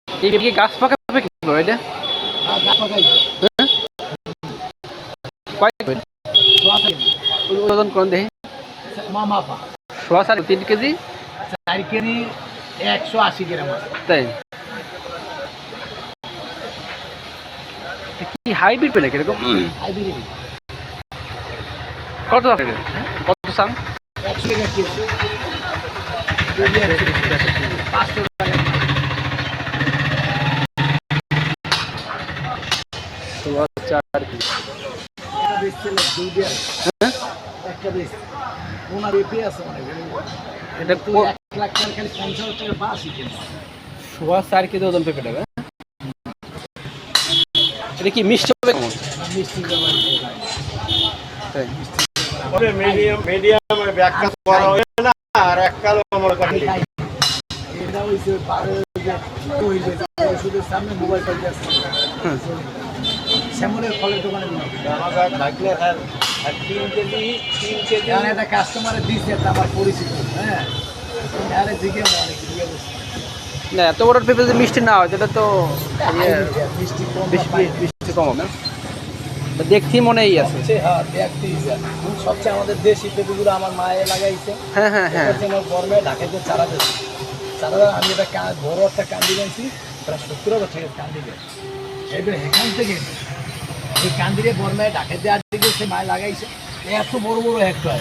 এই কি গাছ পাকাবে কি করে এটা? হ্যাঁ? কয় ওজন কোন দেখি সোয়া 3 কেজি 4 কেজি 180 গ্রাম আছে। তাই কি হাইব্রিড পেলে কিরকম হাইব্রিড কত আছে কত সাম 100 টাকা কেজি। 500 টাকা সোয়া 4 কেজি বেচছিল দুইটা হ্যাঁ একটা বেচ ওনার এপি আছে মানে এটা 1 লাখ টাকা খালি 50 টাকা বাসি কেজি। সোয়া 4 কেজি ওজন পেঁপে নেবে এটা কি মিষ্টি হবে কেমন মিষ্টি জমা তাই মিডিয়াম ব্যাখ্যা করা হয় না আর এককাল আমার কাছে এটা হইছে পারে যে ওষুধের সামনে মোবাইল পাইতে আছে শ্যামলের ফলের দোকানে আমার থাকলে আর 3 কেজি কারণ একটা কাস্টমারের দিচ্ছে আমার পরিচিত, হ্যাঁ আরে দিকে অনেক দিয়ে বসে না এত বড় পেঁপে যদি মিষ্টি না হয় তাহলে তো মিষ্টি কম মিষ্টি কম হবে দেখছি মনেই আছে হ্যাঁ দেখতেই সবচেয়ে আমাদের দেশি পেঁপেগুলো আমার মায়ে লাগাইছে। হ্যাঁ হ্যাঁ হ্যাঁ আমার গরমে ঢাকাইতে চারা দিয়েছে চারা আমি একটা বড় একটা কান্দি নিয়েছি প্রায় 70 বছর কান্দি গেছে এবার এখান থেকে এই কান্দিরে বর্মায় ঢাকাইতে আর দিকে সে মায়ে লাগাইছে এত বড় বড় হেক্টর